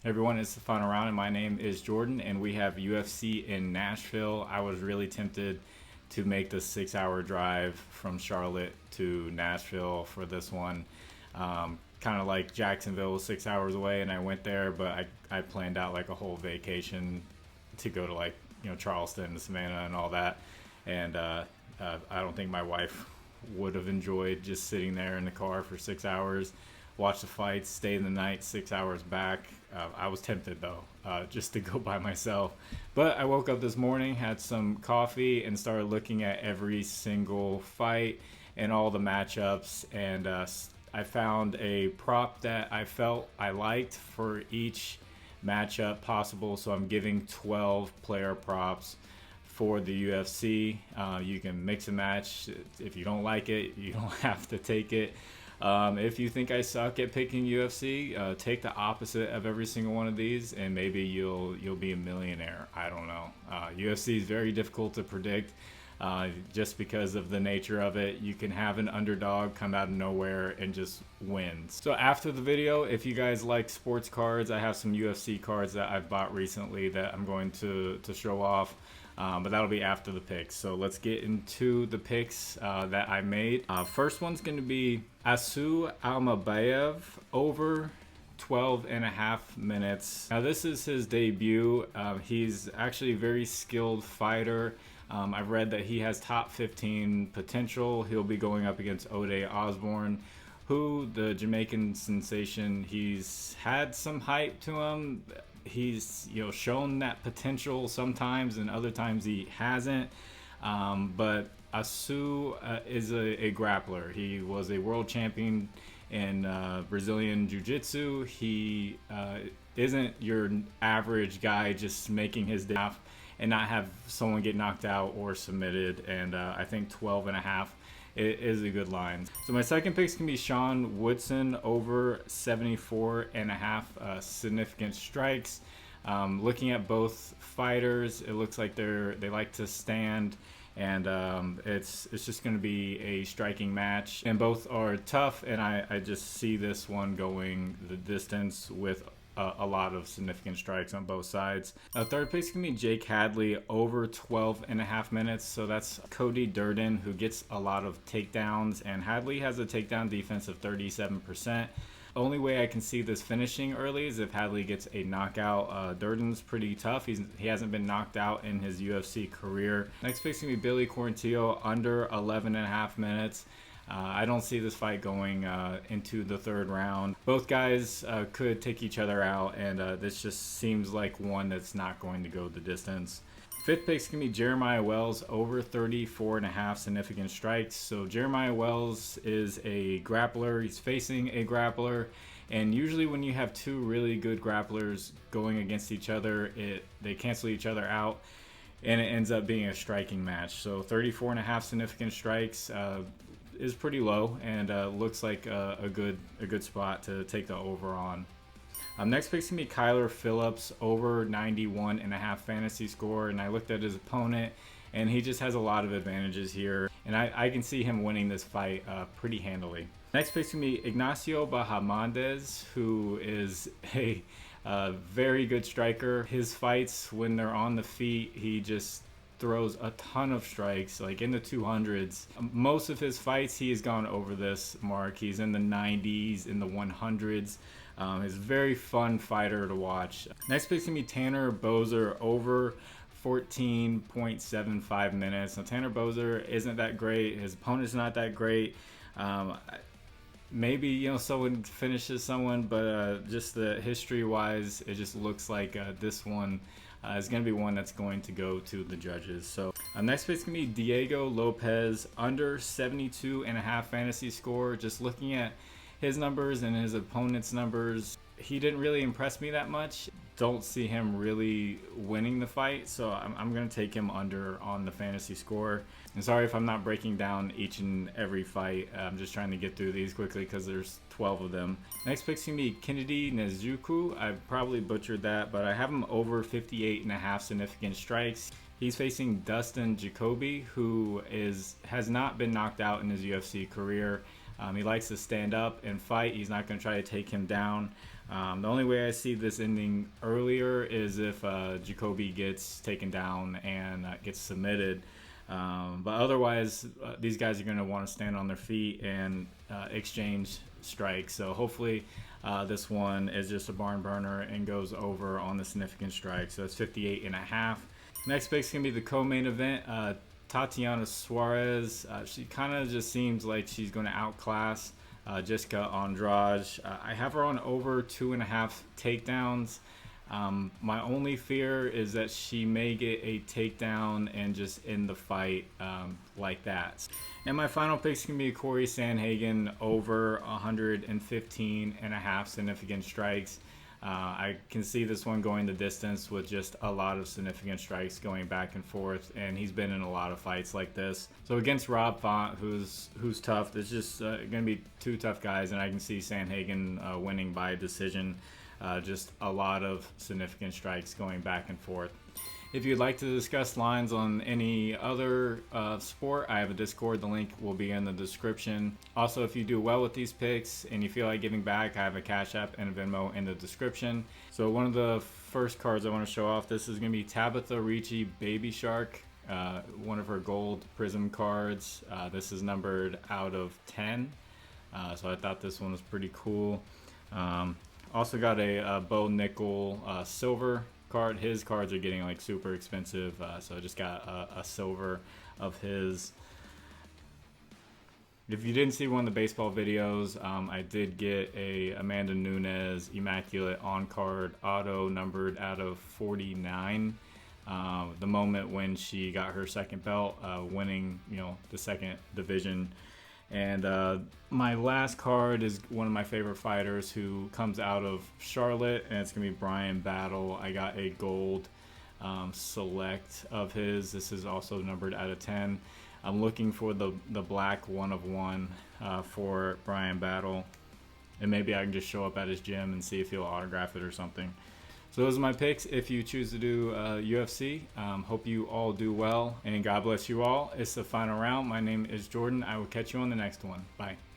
Everyone, it's the final round, and my name is Jordan, and we have UFC in Nashville. I was really tempted to make the 6-hour drive from Charlotte to Nashville for this one. Kind of like Jacksonville, 6 hours away, and I went there, but I planned out like a whole vacation to go to like, Charleston and Savannah and all that. And I don't think my wife would have enjoyed just sitting there in the car for 6 hours, watch the fights, stay in the night, 6 hours back. I was tempted though, just to go by myself. But I woke up this morning, had some coffee, and started looking at every single fight and all the matchups. And I found a prop that I felt I liked for each matchup possible. So I'm giving 12 player props for the UFC. You can mix and match. If you don't like it, you don't have to take it. If you think I suck at picking UFC, take the opposite of every single one of these, and maybe you'll be a millionaire. I don't know. UFC is very difficult to predict, just because of the nature of it. You can have an underdog come out of nowhere and just win. So after the video, if you guys like sports cards, I have some UFC cards that I've bought recently that I'm going to show off. But that'll be after the picks. So let's get into the picks that I made. First one's going to be Asu Almabayev over 12.5 minutes. Now this is his debut. He's actually a very skilled fighter. I've read that he has top 15 potential. He'll be going up against Ode Osborne, who, the Jamaican sensation. He's had some hype to him. He's shown that potential sometimes, and other times he hasn't. But Asu is a grappler. He was a world champion in Brazilian Jiu-Jitsu. He isn't your average guy just making his day off and not have someone get knocked out or submitted. And I think 12.5 is a good line. So my second pick is going to be Sean Woodson over 74.5 significant strikes. Looking at both fighters, it looks like they like to stand, and it's just going to be a striking match. And both are tough, and I just see this one going the distance with a lot of significant strikes on both sides. Third place can be Jake Hadley over 12.5 minutes. So that's Cody Durden, who gets a lot of takedowns, and Hadley has a takedown defense of 37%. Only way I can see this finishing early is if Hadley gets a knockout. Durden's pretty tough. He hasn't been knocked out in his UFC career. Next pick's gonna be Billy Quarantillo under 11.5 minutes. I don't see this fight going into the third round. Both guys could take each other out, and this just seems like one that's not going to go the distance. Fifth pick's gonna be Jeremiah Wells over 34.5 significant strikes. So Jeremiah Wells is a grappler. He's facing a grappler, and usually when you have two really good grapplers going against each other, they cancel each other out, and it ends up being a striking match. So 34.5 significant strikes is pretty low, and looks like a good spot to take the over on. Next pick's gonna be Kyler Phillips over 91.5 fantasy score, and I looked at his opponent, and he just has a lot of advantages here, and I can see him winning this fight pretty handily. Next pick's gonna be Ignacio Bahamondes, who is a very good striker. His fights, when they're on the feet, he just throws a ton of strikes, like in the 200s. Most of his fights, he has gone over this mark. He's in the 90s, in the 100s. He's a very fun fighter to watch. Next pick's gonna be Tanner Boser over 14.75 minutes. Now Tanner Boser isn't that great. His opponent's not that great. Maybe someone finishes someone, but just the history-wise, it just looks like this one is going to be one that's going to go to the judges. So next pick is going to be Diego Lopez under 72.5 fantasy score. Just looking at his numbers and his opponent's numbers, he didn't really impress me that much. Don't see him really winning the fight, so I'm going to take him under on the fantasy score. And sorry if I'm not breaking down each and every fight. I'm just trying to get through these quickly because there's 12 of them. Next pick's going to be Kennedy Nezuku. I probably butchered that, but I have him over 58.5 significant strikes. He's facing Dustin Jacoby, who has not been knocked out in his UFC career. He likes to stand up and fight. He's not going to try to take him down. The only way I see this ending earlier is if Jacoby gets taken down and gets submitted. But otherwise, these guys are going to want to stand on their feet and exchange strikes. So hopefully this one is just a barn burner and goes over on the significant strike. So it's 58.5. Next pick's going to be the co-main event. Tatiana Suarez. She kind of just seems like she's going to outclass Jessica Andrade. I have her on over 2.5 takedowns. My only fear is that she may get a takedown and just end the fight like that. And my final pick is going to be Corey Sandhagen over 115.5 significant strikes. I can see this one going the distance with just a lot of significant strikes going back and forth, and he's been in a lot of fights like this. So against Rob Font, who's tough, there's just going to be two tough guys, and I can see Sandhagen winning by decision. Just a lot of significant strikes going back and forth. If you'd like to discuss lines on any other sport, I have a Discord. The link will be in the description. Also, if you do well with these picks and you feel like giving back, I have a Cash App and a Venmo in the description. So one of the first cards I want to show off, this is going to be Tabitha Ricci Baby Shark, one of her gold Prism cards. This is numbered out of 10. So I thought this one was pretty cool. Also got a Bo Nickel silver card. His cards are getting like super expensive, so I just got a silver of his. If you didn't see one of the baseball videos, I did get a Amanda Nunes Immaculate on card auto numbered out of 49. The moment when she got her second belt, winning the second division. And my last card is one of my favorite fighters who comes out of Charlotte, and it's going to be Brian Battle. I got a gold select of his. This is also numbered out of 10. I'm looking for the black 1 of 1 for Brian Battle. And maybe I can just show up at his gym and see if he'll autograph it or something. So those are my picks if you choose to do UFC. Hope you all do well, and God bless you all. It's the final round. My name is Jordan. I will catch you on the next one. Bye.